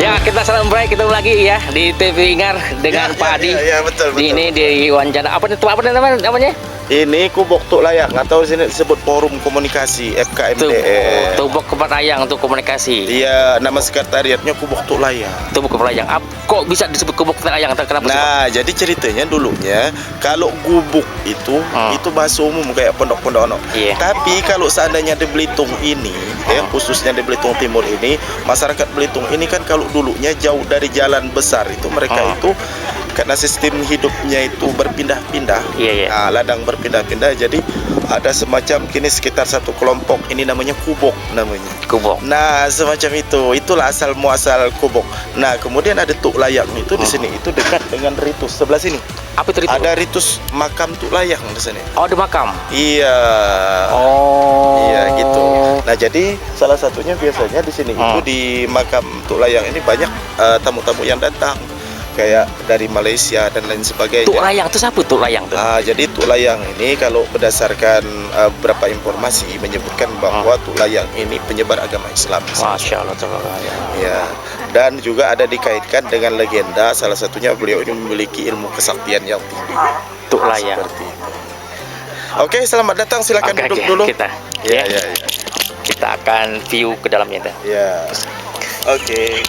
Ya, kita salam break, ketemu lagi ya di TV Ingar dengan Pak Adi. Ya, betul. Ini di wawancara apa namanya? Ini Kubok Tuk Layak atau di sini disebut Forum Komunikasi FKMDR. Tubok Kepadayang untuk komunikasi. Iya, nama sekretariatnya Kubok Tuk Layak. Tubok Kepadayang. Kok bisa disebut Kubok Kepadayang? Kenapa sih, Pak? Nah, jadi ceritanya dulunya kalau gubuk itu bahasa umum kayak pondok-pondok. Iya. Tapi kalau seandainya di Belitung ini, ya khususnya di Belitung Timur ini, masyarakat Belitung ini kan kalau dulunya jauh dari jalan besar itu mereka itu karena sistem hidupnya itu berpindah-pindah. Iya. Nah, ladang berpindah-pindah, jadi ada semacam kini sekitar satu kelompok ini namanya Kubok namanya. Kubok. Nah, semacam itu. Itulah asal muasal Kubok. Nah, kemudian ada Tuk Layak itu di sini. Itu dekat dengan ritus sebelah sini. Apa itu ritus? Ada ritus makam Tuk Layak di sini. Oh, di makam. Iya. Oh. Iya, gitu. Nah, jadi salah satunya biasanya di sini itu di makam Tuk Layak ini banyak tamu-tamu yang datang. Kayak dari Malaysia dan lain sebagainya. Tuk Layang itu siapa Tuk Layang tuh? Jadi Tuk Layang ini kalau berdasarkan beberapa informasi menyebutkan bahwa Tuk Layang ini penyebar agama Islam. Masya Allah. Ya, dan juga ada dikaitkan dengan legenda, salah satunya beliau ini memiliki ilmu kesaktian yang tinggi. Tuk Layang. Seperti itu. Oke, selamat datang. Silakan duduk dulu. Kita. Ya. Kita akan view ke dalamnya. Ya. Oke.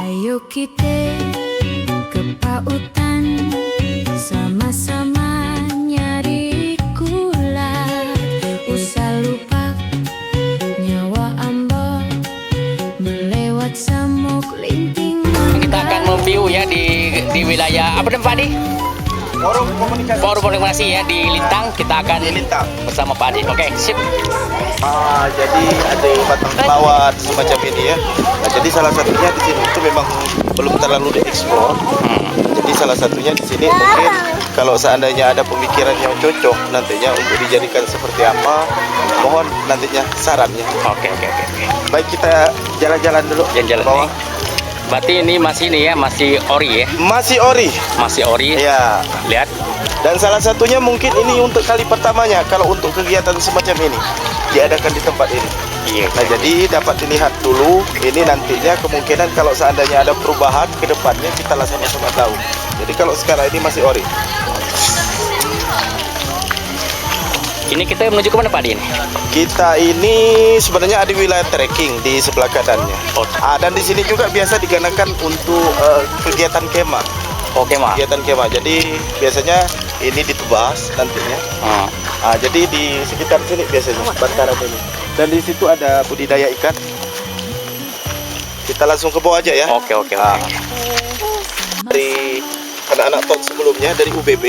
Ayo kita ke pautan, sama-sama nyari kula, usah lupa nyawa ambo melewat samuk linting. Kita akan mereview ya di wilayah apa namanya Pak Adi? Forum komunikasi ya di Lintang. Kita akan Di Lintang. bersama Pak Adi. Oke, sip. Jadi ada batang pelawat semacam ini ya. Nah, jadi salah satunya di sini itu memang belum terlalu dieksplor. Jadi salah satunya di sini mungkin kalau seandainya ada pemikiran yang cocok nantinya untuk dijadikan seperti apa, mohon nantinya sarannya. Oke. Baik, kita jalan-jalan dulu. Jalan-jalan ke bawah. nih. Berarti ini masih masih ori ya? Masih ori. Masih ori. Ya. Lihat. Dan salah satunya mungkin ini untuk kali pertamanya kalau untuk kegiatan semacam ini diadakan di tempat ini. Iya. Nah, jadi dapat dilihat dulu ini nantinya kemungkinan kalau seandainya ada perubahan ke depannya kita lah sama-sama tahu. Jadi kalau sekarang ini masih ori. Ini kita menuju ke mana Pak Adi ini? Kita ini sebenarnya ada wilayah trekking di sebelah kanannya. Dan di sini juga biasa digunakan untuk kegiatan kemah. Oke, Mas. Kegiatan kemah. Jadi biasanya ini ditebas nantinya. Jadi di sekitar sini biasanya bantaran ini. Dan di situ ada budidaya ikan. Kita langsung ke bawah aja ya. Oke. Dari anak-anak tahun sebelumnya dari UBB.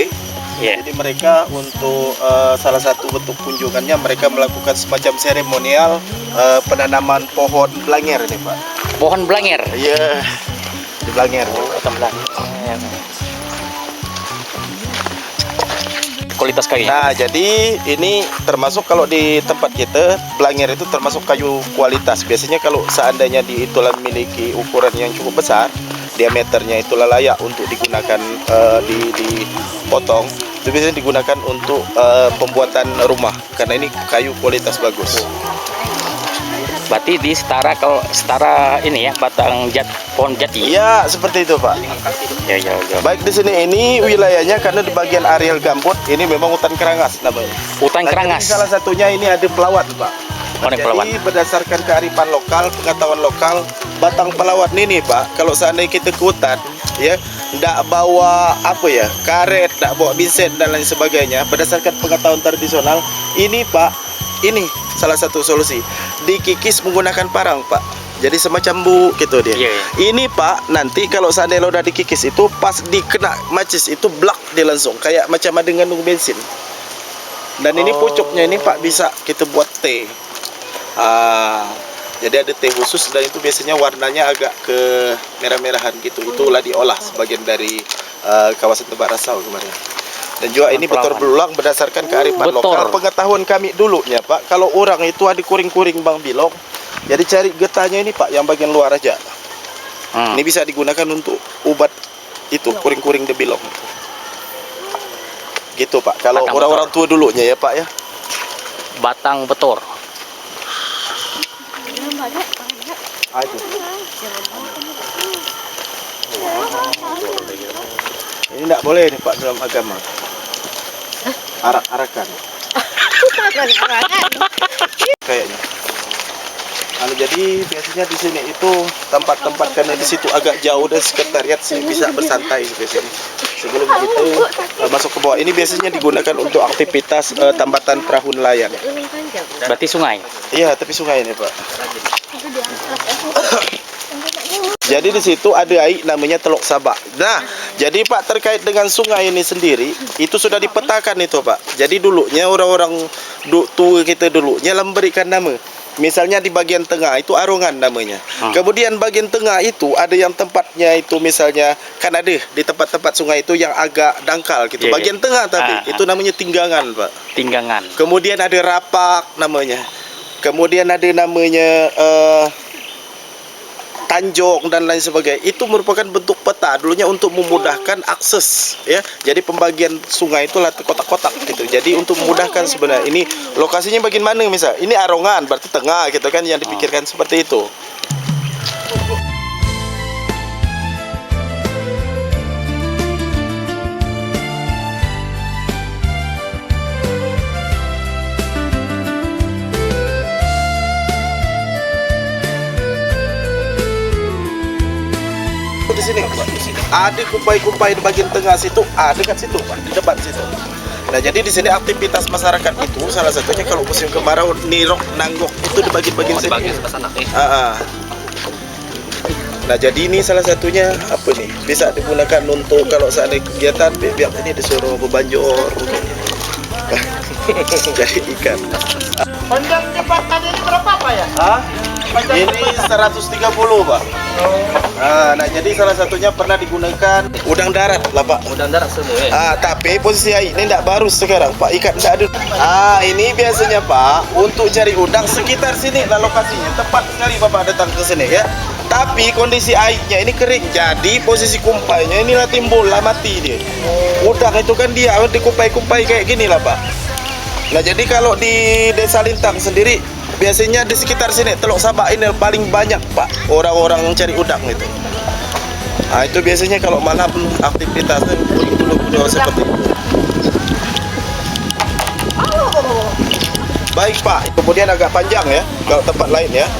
Iya. Jadi mereka untuk salah satu bentuk kunjungannya mereka melakukan semacam seremonial penanaman pohon blanger ini, Pak. Pohon blanger. Iya. Di blanger. Pohon blanger. Kualitas kayu. Nah, jadi ini termasuk kalau di tempat kita blanger itu termasuk kayu kualitas. Biasanya kalau seandainya itu memiliki ukuran yang cukup besar, diameternya itulah layak untuk digunakan dipotong. Itu biasanya digunakan untuk pembuatan rumah karena ini kayu kualitas bagus. Berarti di setara ini ya batang pohon jati. Iya, seperti itu, Pak. Ya. Baik di sini ini wilayahnya karena di bagian areal gambut ini memang hutan kerangas namanya. Hutan Nah, kerangas. jadi salah satunya ini ada pelawat, Pak. Oh, ini pelawat. Jadi berdasarkan kearifan lokal, pengetahuan lokal, batang pelawat ini, Pak, kalau seandainya kita ke hutan, ya, ndak bawa karet, ndak bawa binset dan lain sebagainya. Berdasarkan pengetahuan tradisional, ini, Pak, ini salah satu solusi. Dikikis menggunakan parang, Pak. Jadi semacam bu gitu dia. Iya. Ini, Pak, nanti kalau seandainya lo udah dikikis itu pas dikena macis itu blak dia langsung kayak macam ada ngandung bensin. Dan ini pucuknya ini, Pak, bisa kita buat teh. Jadi ada teh khusus dan itu biasanya warnanya agak ke merah-merahan gitu. Itulah diolah sebagian dari kawasan Tebak Rasau kemarin. Dan juga ini betul berulang berdasarkan kearifan Betul. lokal. Pengetahuan kami dulunya Pak, kalau orang itu ada kuring-kuring Bang Bilong, jadi cari getahnya ini Pak, yang bagian luar aja. Ini bisa digunakan untuk obat itu kuring-kuring de bilong. Gitu Pak, kalau Batang orang-orang tua dulunya ya Pak ya. Batang betor. Itu. Ini tidak boleh nih Pak dalam agama. Arak-arakan. Kayaknya. Jadi biasanya di sini itu tempat-tempat karena di situ agak jauh dan sekretariat sih bisa bersantai biasanya. Sebelum itu masuk ke bawah ini biasanya digunakan untuk aktivitas tambatan perahu nelayan. Berarti sungai. Iya, tapi sungai ini Pak. Jadi di situ ada air namanya Teluk Sabak. Nah, jadi Pak terkait dengan sungai ini sendiri itu sudah dipetakan itu Pak. Jadi dulunya orang-orang tua kita dulunya memberikan nama. Misalnya di bagian tengah itu Arongan namanya. Kemudian bagian tengah itu ada yang tempatnya itu misalnya kan ada di tempat-tempat sungai itu yang agak dangkal gitu. Yeah, Bagian tengah tapi itu namanya Tinggangan Pak. Tinggangan. Kemudian ada Rapak namanya. Kemudian ada namanya Tanjung dan lain sebagainya. Itu merupakan bentuk peta dulunya untuk memudahkan akses ya. Jadi pembagian sungai itu kotak-kotak gitu. Jadi untuk memudahkan sebenarnya ini lokasinya bagian mana misal. Ini Arongan berarti tengah gitu kan yang dipikirkan seperti itu. Di sini Pak. Ada kupai-kupai di bagian tengah situ, dekat situ Pak, di depan situ. Nah, jadi di sini aktivitas masyarakat itu salah satunya kalau musim kemarau nirok nanggok itu di bagian-bagian sini. Nah, jadi ini salah satunya apa nih? Bisa digunakan untuk kalau seandainya kegiatan biar ini disuruh bebanjor. Jadi ikan. Panjang jembatannya ini berapa Pak ya? Ini 130 Pak. Nah, jadi salah satunya pernah digunakan udang darat lah Pak. Udang darat semua ya. Tapi posisi air ini tidak baru sekarang Pak, ikan tidak ada. Ini biasanya Pak untuk cari udang sekitar sini lah lokasinya. Tepat sekali Bapak datang ke sini ya. Tapi kondisi airnya ini kering, jadi posisi kumpainya inilah timbul lah mati dia. Udang itu kan dia dikumpai-kumpai kayak gini lah Pak. Nah, jadi kalau di Desa Lintang sendiri biasanya di sekitar sini Teluk Sabak ini paling banyak Pak orang-orang cari udang itu. Itu biasanya kalau malam aktivitasnya kuda-kuda seperti itu. Baik Pak, kemudian agak panjang ya kalau tempat lain ya.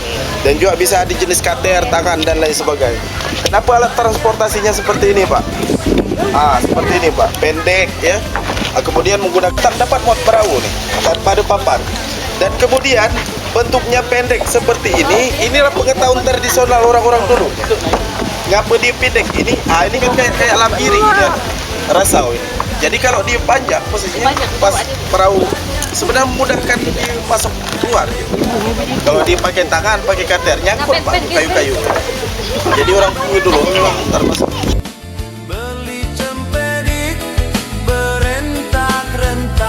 Dan juga bisa di jenis kater, tangan dan lain sebagainya. Kenapa alat transportasinya seperti ini Pak? Seperti ini Pak, pendek ya. Kemudian menggunakan dapat muat perahu nih tanpa ada papan. Dan kemudian bentuknya pendek seperti ini. Inilah pengetahuan tradisional orang-orang dulu. Ngapa dia pendek ini? Ini kan kayak lampiri ya. Rasau ini. Jadi kalau dia panjang posisinya pas perahu sebenarnya memudahkan dia masuk keluar. Kalau dia pakai tangan, pakai kater, nyangkut Pak kayu-kayu. Jadi orang dulu memang termasuk. Beli cempedik berentak-rentak.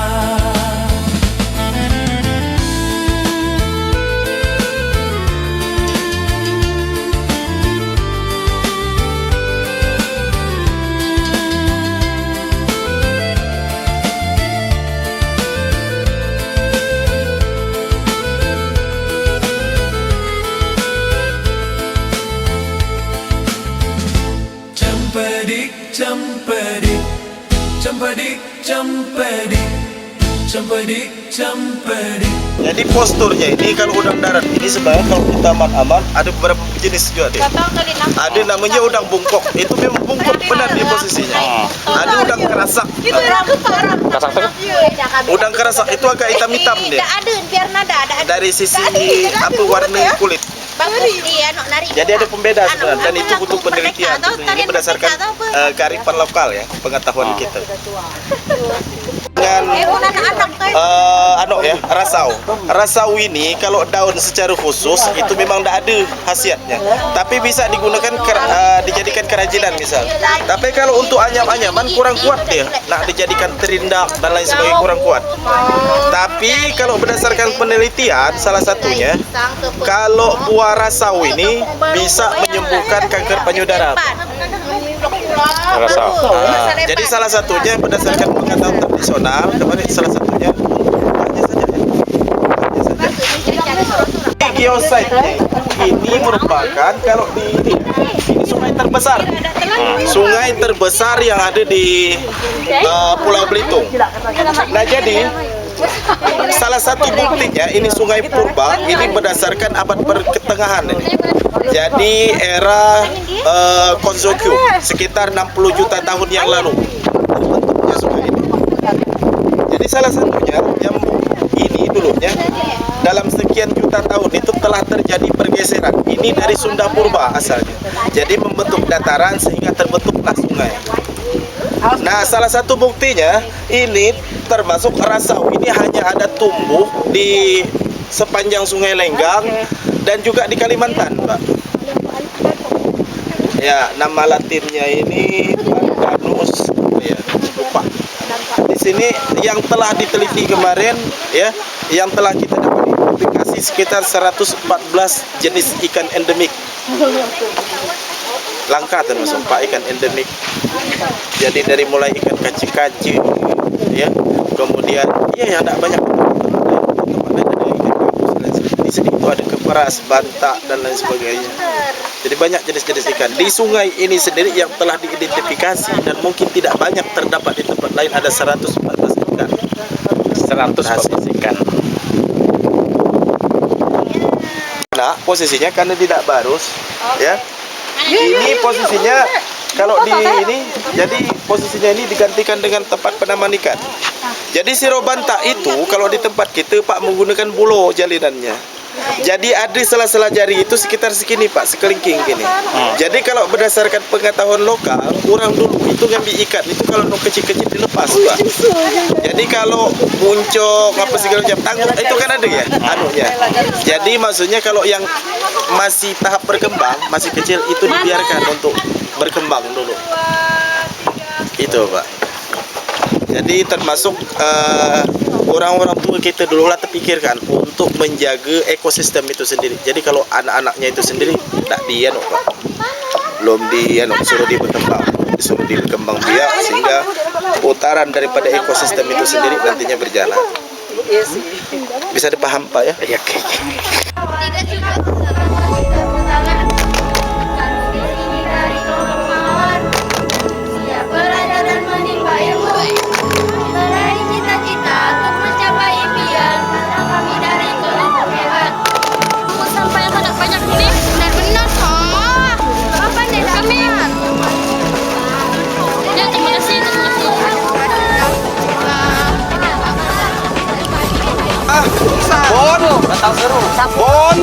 Cempedik, cempedik, cempedik, cempedik, cempedik, cempedik. Jadi posturnya ini kalau udang darat ini sebenarnya kalau kita aman-aman ada beberapa jenis juga deh. Ada namanya udang bungkok, itu memang bungkok benar di posisinya. Ada udang kerasak. Udang kerasak itu agak hitam-hitam dia. Dari sisi apa warna kulit. Jadi ada pembeda sebenarnya dan itu butuh penelitian. Ini berdasarkan kearifan lokal ya, pengetahuan kita. Dengan ya, rasau. Rasau ini kalau daun secara khusus itu memang tidak ada khasiatnya. Tapi bisa digunakan dijadikan kerajinan misal. Tapi kalau untuk anyam-anyaman kurang kuat dia. Nak dijadikan terindak dan lain sebagainya kurang kuat. Tapi kalau berdasarkan penelitian salah satunya kalau buah rasau ini bisa menyembuhkan kanker payudara. Rasau. Jadi salah satunya berdasarkan pengetahuan tradisional, kemarin salah satunya hanya saja. Geosite ini merupakan kalau ini sungai terbesar. Sungai terbesar yang ada di Pulau Belitung. Nah, jadi salah satu buktinya ini Sungai Purba ini berdasarkan abad pertengahan ini. Jadi era Konzokyo sekitar 60 juta tahun yang lalu. Bentuknya sungai ini. Jadi salah satunya yang ini dulunya dalam sekian juta tahun itu telah terjadi pergeseran. Ini dari Sunda Purba asalnya. Jadi membentuk dataran sehingga terbentuklah sungai. Nah, salah satu buktinya ini termasuk rasau ini hanya ada tumbuh di sepanjang Sungai Lenggang dan juga di Kalimantan, Pak. Ya, nama latinnya ini Pandanus, ya, lupa. Di sini yang telah diteliti kemarin, ya, yang telah kita dapat identifikasi sekitar 114 jenis ikan endemik. Langka termasuk Pak ikan endemik. Jadi dari mulai ikan kaci-kaci, ya, kemudian ya yang tidak banyak. Di sini itu ada keperas, bantak dan lain sebagainya. Jadi banyak jenis-jenis ikan. Di sungai ini sendiri yang telah diidentifikasi dan mungkin tidak banyak terdapat di tempat lain ada 114 ikan. 114 ikan. Nah, posisinya karena tidak barus, ya. Ini posisinya kalau di ini, jadi posisinya ini digantikan dengan tempat penaman ikan. Jadi sirobanta itu kalau di tempat kita Pak menggunakan bulo jalinannya. Jadi ada sela-sela jari itu sekitar segini Pak, sekelingking gini. Jadi kalau berdasarkan pengetahuan lokal, orang dulu itu ngambil ikan itu kalau nuk kecil-kecil dilepas Pak. Jadi kalau muncul apa segala macam tangguh itu kan ada ya anunya. Jadi maksudnya kalau yang masih tahap berkembang, masih kecil itu dibiarkan untuk berkembang dulu. Itu Pak. Jadi termasuk orang-orang tua kita dulu lah terpikirkan untuk menjaga ekosistem itu sendiri. Jadi kalau anak-anaknya itu sendiri tidak dianu Pak, belum suruh dia berkembang, disuruh dia berkembang biak sehingga putaran daripada ekosistem itu sendiri nantinya berjalan. Bisa dipaham Pak ya? Ya. Bon,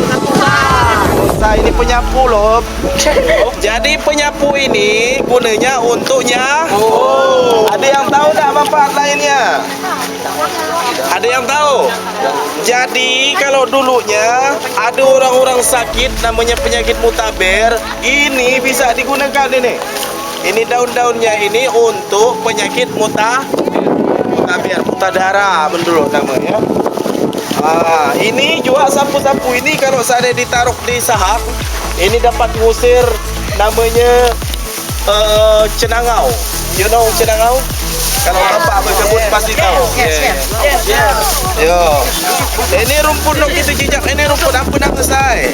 ini penyapu loh. Jadi penyapu ini gunanya untuknya. Ada yang tahu tak manfaat lainnya? Ada yang tahu? Jadi kalau dulunya ada orang-orang sakit namanya penyakit mutaber, ini bisa digunakan ini. Ini daun-daunnya ini untuk penyakit mutaber, mutadara menurut namanya. Ini juga sapu-sapu ini kalau saya ditaruh di sahak, ini dapat mengusir namanya cenangau. You know cenangau? Kalau bapak berkebun pasti tahu. Yo. Ini rumput yang kita jejak, ini rumput apa nama saya?